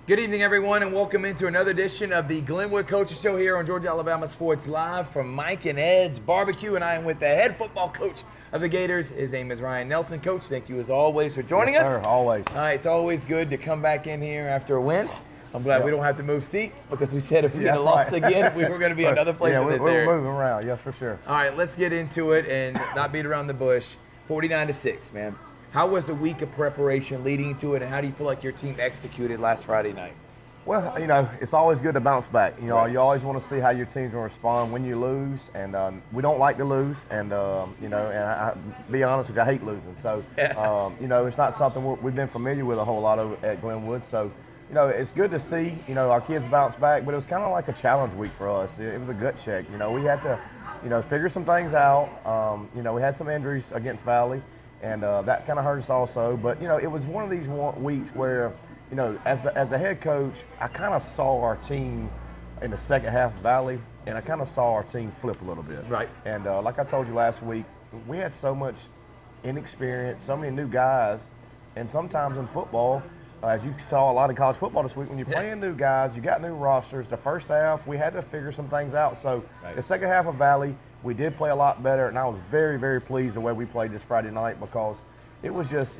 Good evening, everyone, and welcome into another edition of the Glenwood Coaches Show here on Georgia Alabama Sports Live from Mike and Ed's Barbecue, and I am with the head football coach of the Gators. His name is Ryan Nelson. Coach, thank you as always for joining us. Sir, always. All right, it's always good to come back in here after a win. I'm glad we don't have to move seats because we said if we get a loss again, we were going to be another place in this area. We're moving around, yeah, for sure. All right, let's get into it and not beat around the bush. 49-6, man. How was the week of preparation leading to it, and how do you feel like your team executed last Friday night? Well, it's always good to bounce back. You always want to see how your team's going to respond when you lose, and we don't like to lose, and and I be honest with you, I hate losing. So, it's not something we've been familiar with a whole lot at Glenwood. So, it's good to see our kids bounce back, but it was kind of like a challenge week for us. It was a gut check. We had to figure some things out. We had some injuries against Valley, and that kind of hurt us also. But it was one of these weeks where, as the head coach, I kind of saw our team in the second half of Valley, and I kind of saw our team flip a little bit. Right. And like I told you last week, we had so much inexperience, so many new guys, and sometimes in football, as you saw a lot of college football this week, when you're playing new guys, you got new rosters. The first half, we had to figure some things out. So the second half of Valley, we did play a lot better, and I was very, very pleased the way we played this Friday night because it was just,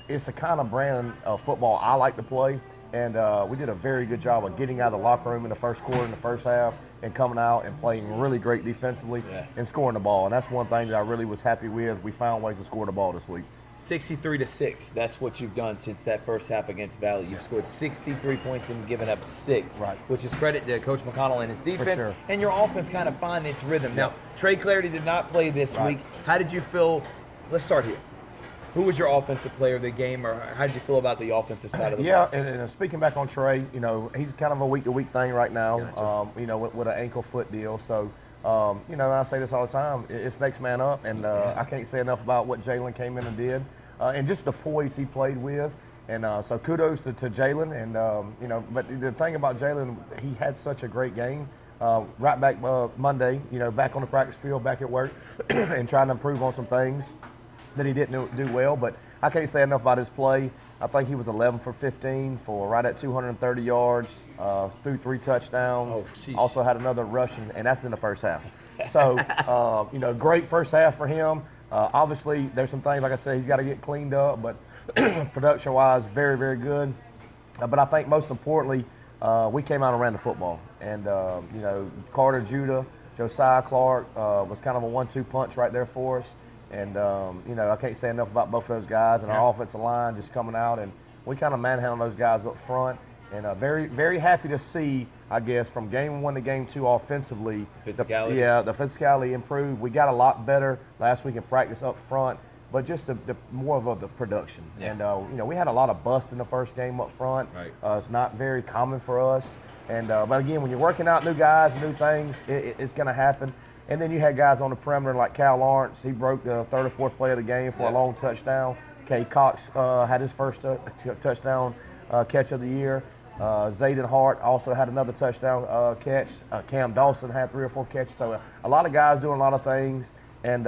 it's the kind of brand of football I like to play, and we did a very good job of getting out of the locker room in the first quarter, in the first half, and coming out and playing really great defensively and scoring the ball. And that's one thing that I really was happy with. We found ways to score the ball this week. 63-6. That's what you've done since that first half against Valley. You've scored 63 points and given up 6, which is credit to Coach McConnell and his defense. And your offense kind of find its rhythm. Now, Trey Clarity did not play this week. How did you feel? Let's start here. Who was your offensive player of the game, or how did you feel about the offensive side of the ball? And speaking back on Trey, he's kind of a week-to-week thing right now, with an ankle-foot deal. So, I say this all the time, it's next man up, and I can't say enough about what Jalen came in and did, and just the poise he played with. And so kudos to Jalen. And, but the thing about Jalen, he had such a great game. Right back Monday, back on the practice field, back at work, and trying to improve on some things that he didn't do well, but I can't say enough about his play. I think he was 11 for 15 for right at 230 yards, threw 3 touchdowns. Also had another rushing, and that's in the first half. So, great first half for him. Obviously, there's some things, like I said, he's got to get cleaned up, but production-wise, very, very good. But I think most importantly, we came out and ran the football. And, Carter Judah, Josiah Clark was kind of a 1-2 punch right there for us. And, I can't say enough about both of those guys, and our offensive line just coming out, and we kind of manhandled those guys up front. And very, very happy to see, I guess, from game 1 to game 2 offensively. Physicality. The physicality improved. We got a lot better last week in practice up front, but just the more of the production. And, we had a lot of busts in the first game up front. It's not very common for us. And but again, when you're working out new guys, new things, it's going to happen. And then you had guys on the perimeter like Cal Lawrence. He broke the 3rd or 4th play of the game for a long touchdown. Kay Cox had his first touchdown catch of the year. Zayden Hart also had another touchdown catch. Cam Dawson had 3 or 4 catches. So a lot of guys doing a lot of things. And,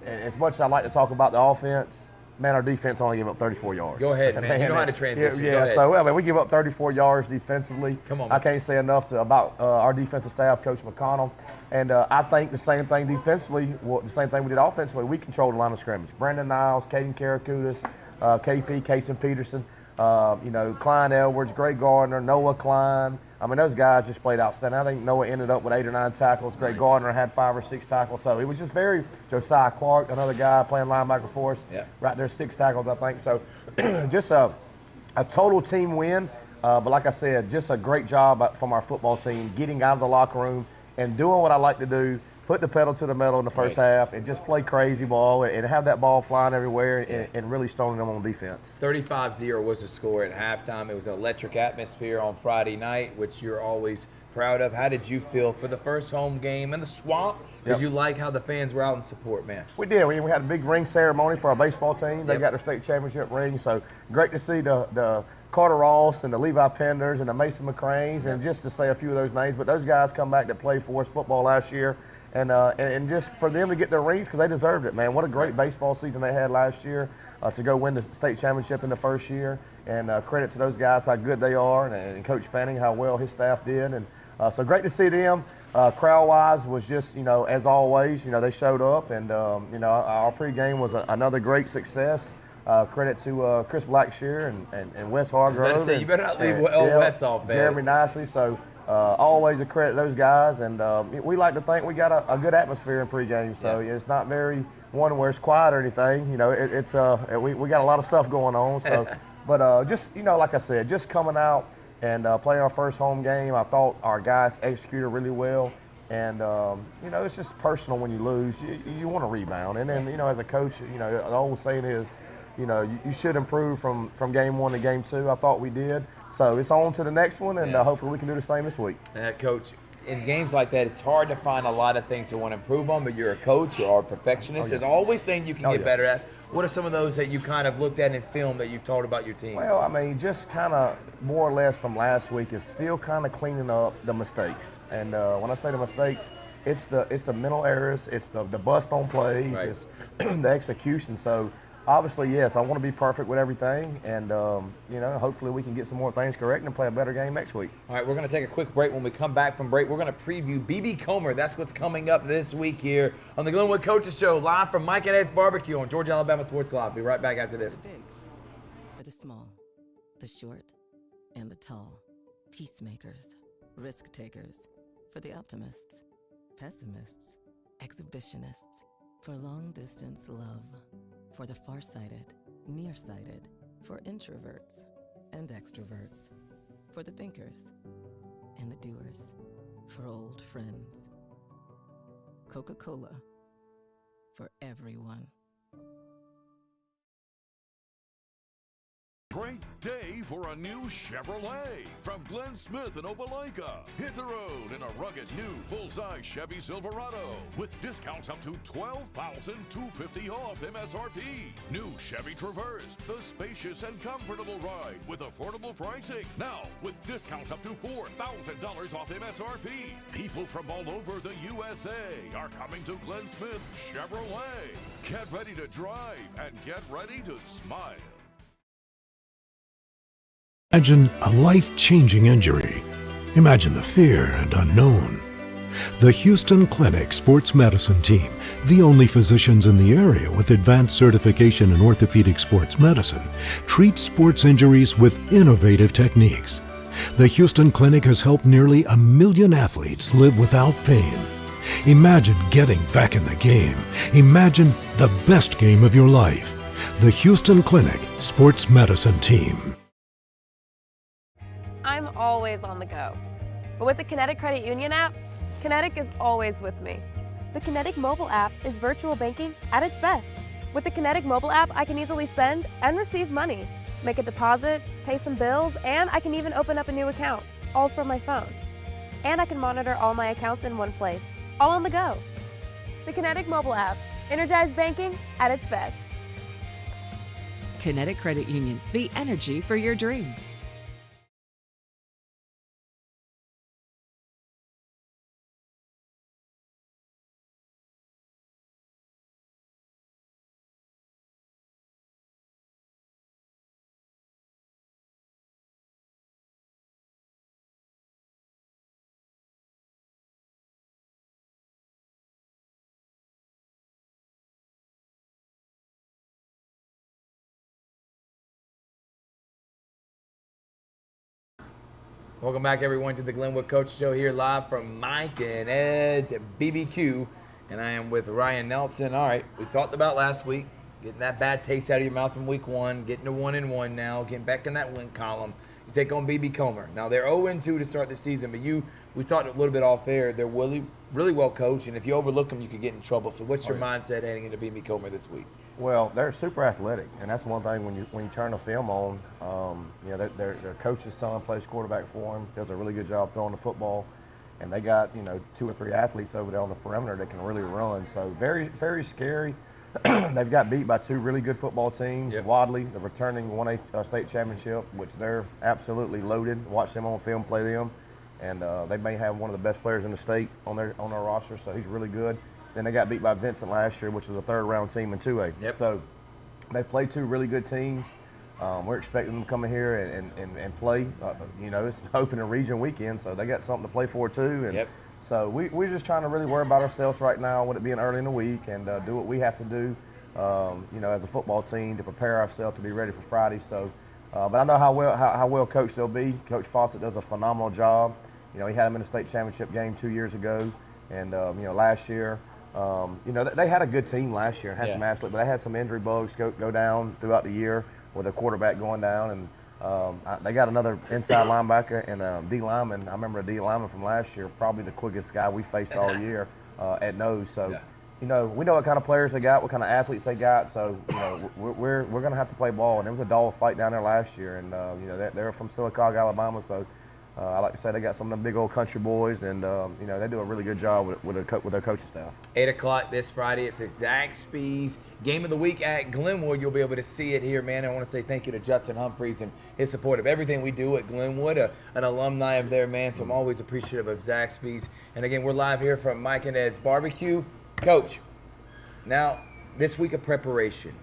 as much as I like to talk about the offense, man, our defense only gave up 34 yards. Go ahead, man. You know how to transition. So we give up 34 yards defensively. Come on, I can't say enough about our defensive staff, Coach McConnell. And I think the same thing defensively, the same thing we did offensively, we controlled the line of scrimmage. Brandon Niles, Caden Karakutis, KP, Kason Peterson, Klein Edwards, Greg Gardner, Noah Klein. I mean, those guys just played outstanding. I think Noah ended up with 8 or 9 tackles. Greg Gardner had 5 or 6 tackles. So it was just very – Josiah Clark, another guy playing linebacker for us. Right there, 6 tackles, I think. So just a total team win. But like I said, just a great job from our football team getting out of the locker room and doing what I like to do, put the pedal to the metal in the first half and just play crazy ball and have that ball flying everywhere and really stoning them on defense. 35-0 was the score at halftime. It was an electric atmosphere on Friday night, which you're always proud of. How did you feel for the first home game in the Swamp Did you like how the fans were out in support, man? We did. We had a big ring ceremony for our baseball team. They Yep. got their state championship ring, so great to see the Carter Ross and the Levi Penders and the Mason McCranes, and just to say a few of those names. But those guys come back to play for us football last year, and just for them to get their rings, because they deserved it, man. What a great baseball season they had last year to go win the state championship in the first year. And credit to those guys, how good they are, and Coach Fanning, how well his staff did. And so great to see them. Crowd-wise was just, as always, they showed up, and, our pregame was another great success. Credit to Chris Blackshear and Wes Hargrove. You better not leave Wes off, man. Jeremy Nicely. So always a credit to those guys. And we like to think we got a good atmosphere in pregame. So it's not very one where it's quiet or anything. We got a lot of stuff going on. So, but just, like I said, just coming out and playing our first home game, I thought our guys executed really well. And, it's just personal when you lose. You want to rebound. And then, as a coach, the old saying is, you should improve from game 1 to game 2. I thought we did. So it's on to the next one, and hopefully we can do the same this week. Coach, in games like that, it's hard to find a lot of things to want to improve on, but you're a coach, you're a perfectionist. There's always things you can get better at. What are some of those that you kind of looked at in film that you've told about your team? Well, I mean, just kind of more or less from last week is still kind of cleaning up the mistakes. And when I say the mistakes, it's the mental errors, it's the bust on plays, it's the execution. So obviously, yes, I want to be perfect with everything, and hopefully we can get some more things correct and play a better game next week. All right, we're going to take a quick break. When we come back from break, we're going to preview B.B. Comer. That's what's coming up this week here on the Glenwood Coaches Show, live from Mike and Ed's Barbecue on Georgia Alabama Sports Live. Be right back after this. The big, for the small, the short, and the tall. Peacemakers, risk takers, for the optimists, pessimists, exhibitionists, for long-distance love. For the far-sighted, nearsighted, for introverts and extroverts, for the thinkers and the doers, for old friends. Coca-Cola, for everyone. Great day for a new Chevrolet from Glenn Smith in Opelika. Hit the road in a rugged new full-size Chevy Silverado with discounts up to $12,250 off MSRP. New Chevy Traverse, the spacious and comfortable ride with affordable pricing. Now with discounts up to $4,000 off MSRP. People from all over the USA are coming to Glenn Smith Chevrolet. Get ready to drive and get ready to smile. Imagine a life-changing injury. Imagine the fear and unknown. The Houston Clinic Sports Medicine Team, the only physicians in the area with advanced certification in orthopedic sports medicine, treats sports injuries with innovative techniques. The Houston Clinic has helped nearly 1 million athletes live without pain. Imagine getting back in the game. Imagine the best game of your life. The Houston Clinic Sports Medicine Team. I'm always on the go. But with the Kinetic Credit Union app, Kinetic is always with me. The Kinetic mobile app is virtual banking at its best. With the Kinetic mobile app, I can easily send and receive money, make a deposit, pay some bills, and I can even open up a new account, all from my phone. And I can monitor all my accounts in one place, all on the go. The Kinetic mobile app, energized banking at its best. Kinetic Credit Union, the energy for your dreams. Welcome back, everyone, to the Glenwood Coach Show here live from Mike and Ed's BBQ. And I am with Ryan Nelson. All right, we talked about last week, getting that bad taste out of your mouth from week 1, getting to 1-1 now, getting back in that win column. You take on B.B. Comer. Now, they're 0-2 to start the season, but we talked a little bit off air. They're really, really well coached, and if you overlook them, you could get in trouble. So what's your mindset heading into B.B. Comer this week? Well, they're super athletic, and that's one thing when you turn the film on. Their coach's son plays quarterback for him, does a really good job throwing the football, and they got 2 or 3 athletes over there on the perimeter that can really run. So very, very scary. They've got beat by 2 really good football teams. Yep. Wadley, the returning 1A state championship, which they're absolutely loaded. Watch them on film, play them, and they may have one of the best players in the state on their roster. So he's really good. Then they got beat by Vincent last year, which was a 3rd-round team in 2A. Yep. So they've played 2 really good teams. We're expecting them to come in here and play. It's the opening region weekend, so they got something to play for too. And yep. So we're just trying to really worry about ourselves right now with it being early in the week and do what we have to do, as a football team to prepare ourselves to be ready for Friday. So, but I know how well coached they'll be. Coach Fawcett does a phenomenal job. He had them in the state championship game 2 years ago, and last year. They had a good team last year and had some athletes, but they had some injury bugs go down throughout the year with a quarterback going down, and they got another inside linebacker and a D lineman. I remember a D lineman from last year, probably the quickest guy we faced all year at nose. So, we know what kind of players they got, what kind of athletes they got. So, we're going to have to play ball. And there was a dog fight down there last year, and they're from Sylacauga, Alabama. So, I like to say they got some of them big old country boys, and they do a really good job with their coaching staff. 8 o'clock this Friday. It's the Zaxby's Game of the Week at Glenwood. You'll be able to see it here, man. I want to say thank you to Justin Humphreys and his support of everything we do at Glenwood, an alumni of there, man. So I'm always appreciative of Zaxby's. And again, we're live here from Mike and Ed's Barbecue. Coach, now this week of preparation,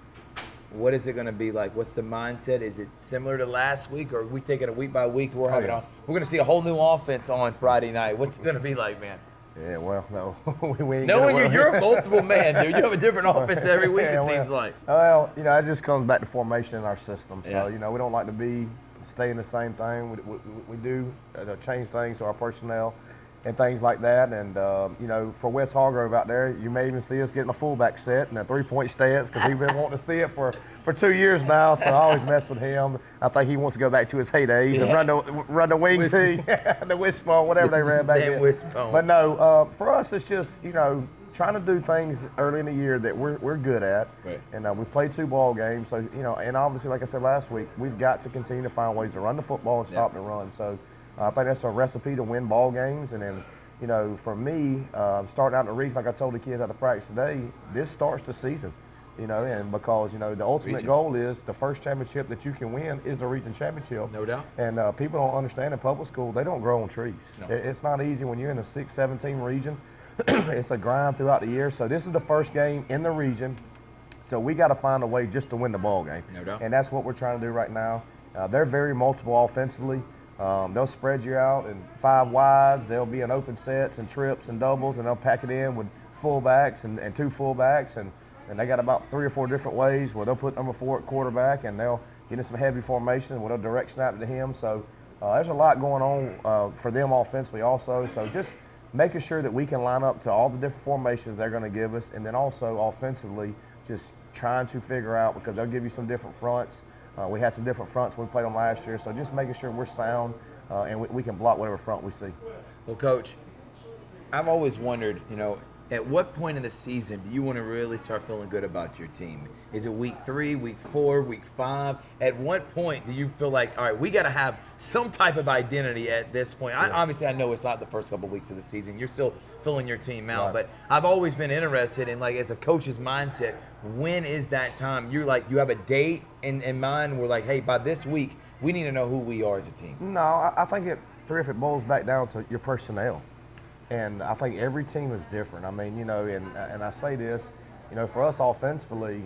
what is it going to be like? What's the mindset? Is it similar to last week, or are we taking it week by week? We're going to see a whole new offense on Friday night. What's it going to be like, man? Yeah, well, no. we ain't you're a multiple man, dude. You have a different offense every week, it seems like. Well, it just comes back to formation in our system. So, Yeah. we don't like to stay in the same thing. We do change things to our personnel and things like that. And, for Wes Hargrove out there, you may even see us getting a fullback set and a 3-point stance because we've been wanting to see it for 2 years now. So I always mess with him. I think he wants to go back to his heydays and run the wing tee, the wishbone, whatever they ran back then. Wishbone. But no, for us, it's just, trying to do things early in the year that we're good at. Right. And we played 2 ball games. So, and obviously, like I said last week, we've got to continue to find ways to run the football and stop the run. So, I think that's a recipe to win ball games. And then, for me, starting out in the region, like I told the kids at the practice today, this starts the season, and because, the ultimate goal is the first championship that you can win is the region championship. No doubt. And people don't understand in public school, they don't grow on trees. No. It's not easy when you're in a 6-7 team region. It's a grind throughout the year. So this is the first game in the region. So we got to find a way just to win the ball game. No doubt. And that's what we're trying to do right now. They're very multiple offensively. They'll spread you out in 5 wides. They'll be in open sets and trips and doubles, and they'll pack it in with fullbacks and 2 fullbacks. And they got about 3 or 4 different ways where they'll put number 4 at quarterback, and they'll get in some heavy formation where they'll direct snap it to him. So there's a lot going on for them offensively also. So just making sure that we can line up to all the different formations they're going to give us, and then also offensively just trying to figure out, because they'll give you some different fronts. We had some different fronts when we played them last year, so just making sure we're sound and we can block whatever front we see. Well, Coach, I've always wondered, at what point in the season do you want to really start feeling good about your team? Is it week 3, week 4, week 5? At what point do you feel like, all right, we got to have some type of identity at this point? Yeah. Obviously, I know it's not the first couple weeks of the season. You're still filling your team out. Right. But I've always been interested in, like, as a coach's mindset, when is that time? You're like, you have a date in mind where, like, hey, by this week, we need to know who we are as a team. No, I think it boils back down to your personnel. And I think every team is different. I mean, and I say this, for us offensively,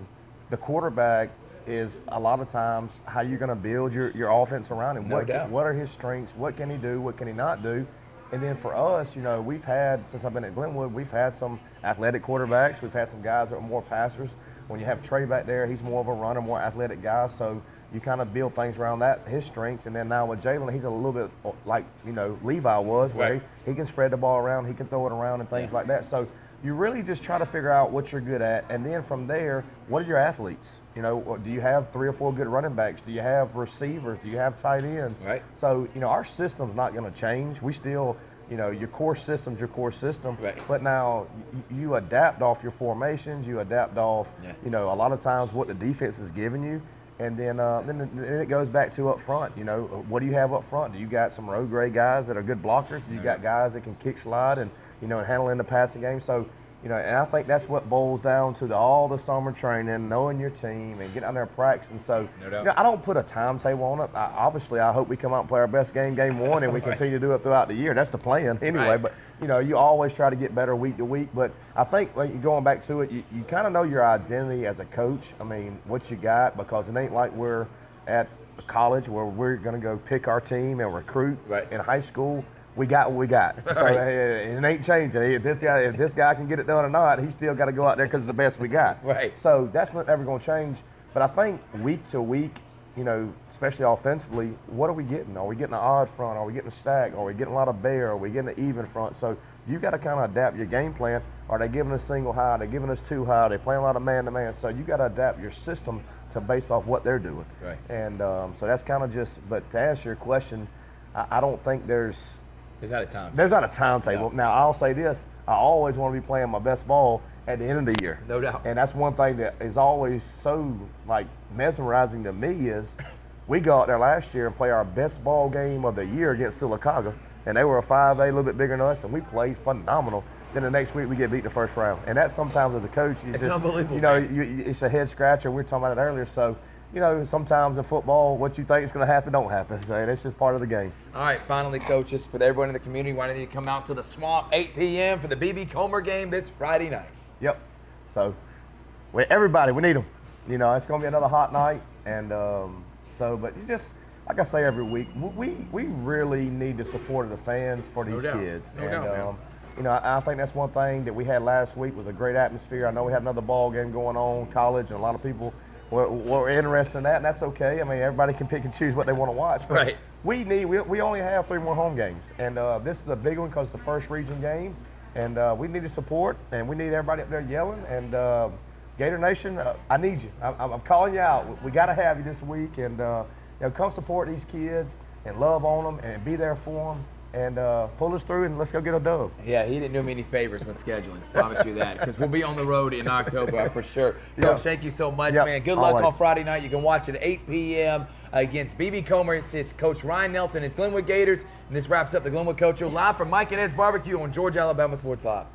the quarterback is a lot of times how you're going to build your offense around him. No doubt. What are his strengths? What can he do? What can he not do? And then for us, we've had, since I've been at Glenwood, we've had some athletic quarterbacks. We've had some guys that are more passers. When you have Trey back there, he's more of a runner, more athletic guy. So you kind of build things around that, his strengths. And then now with Jalen, he's a little bit like, Levi was, where Right. he can spread the ball around, he can throw it around and things like that. So you really just try to figure out what you're good at. And then from there, what are your athletes? Do you have 3 or 4 good running backs? Do you have receivers? Do you have tight ends? Right. So, our system's not going to change. We still, your core system's your core system. Right. But now you adapt off your formations. You adapt off, a lot of times what the defense is giving you. And then it goes back to up front. You know, what do you have up front? Do you got some road grade guys that are good blockers? Do you got guys that can kick slide and, you know, and handle in the passing game? So, you know, and I think that's what boils down to all the summer training, knowing your team and getting out there and practicing. So, you know, I don't put a timetable on it. Obviously, I hope we come out and play our best game one, and we continue to do it throughout the year. That's the plan anyway. But, you know, you always try to get better week to week. But I think, like, going back to it, you kind of know your identity as a coach. I mean, what you got, because it ain't like we're at college where we're going to go pick our team and recruit. In high school, we got what we got. So it ain't changing. If this guy can get it done or not, he's still got to go out there because it's the best we got. So that's not ever going to change. But I think week to week, you know, especially offensively, what are we getting? Are we getting an odd front? Are we getting a stack? Are we getting a lot of bear? Are we getting an even front? So you got to kind of adapt your game plan. Are they giving us single high? Are they giving us two high? Are they playing a lot of man-to-man? So you got to adapt your system to base off what they're doing. And so that's kind of just, but to answer your question, I don't think there's not a timetable. There's not a timetable. Now, I'll say this. I always want to be playing my best ball at the end of the year. No doubt. And that's one thing that is always so, like, mesmerizing to me is we go out there last year and play our best ball game of the year against Sylacauga, and they were a 5A, a little bit bigger than us, and we played phenomenal. Then the next week we get beat in the first round. And that sometimes as a coach, it's just, unbelievable. You know, it's a head scratcher. We were talking about it earlier. So, you know, sometimes in football, what you think is going to happen don't happen. So it's just part of the game. All right, finally, coaches, for everyone in the community, why don't you come out to the Swamp 8 p.m. for the B.B. Comer game this Friday night? Yep. So, everybody, we need them. You know, it's going to be another hot night. And but you just, like I say every week, we really need the support of the fans for these kids. No doubt, man. You know, I think that's one thing that we had last week was a great atmosphere. I know we had another ball game going on, college, and a lot of people were interested in that, and that's okay. I mean, everybody can pick and choose what they want to watch. But we only have 3 more home games, and this is a big one because it's the first region game, and we need the support, and we need everybody up there yelling. And Gator Nation, I need you. I'm calling you out. We got to have you this week, and you know, come support these kids and love on them and be there for them. And pull us through, and let's go get a dub. Yeah, he didn't do me any favors with scheduling. Promise you that, because we'll be on the road in October for sure. Coach, thank you so much, man. Good luck on Friday night. You can watch it at 8 p.m. against B.B. Comer. It's Coach Ryan Nelson, it's Glenwood Gators, and this wraps up the Glenwood Coach Show live from Mike and Ed's Barbecue on Georgia Alabama Sports Live.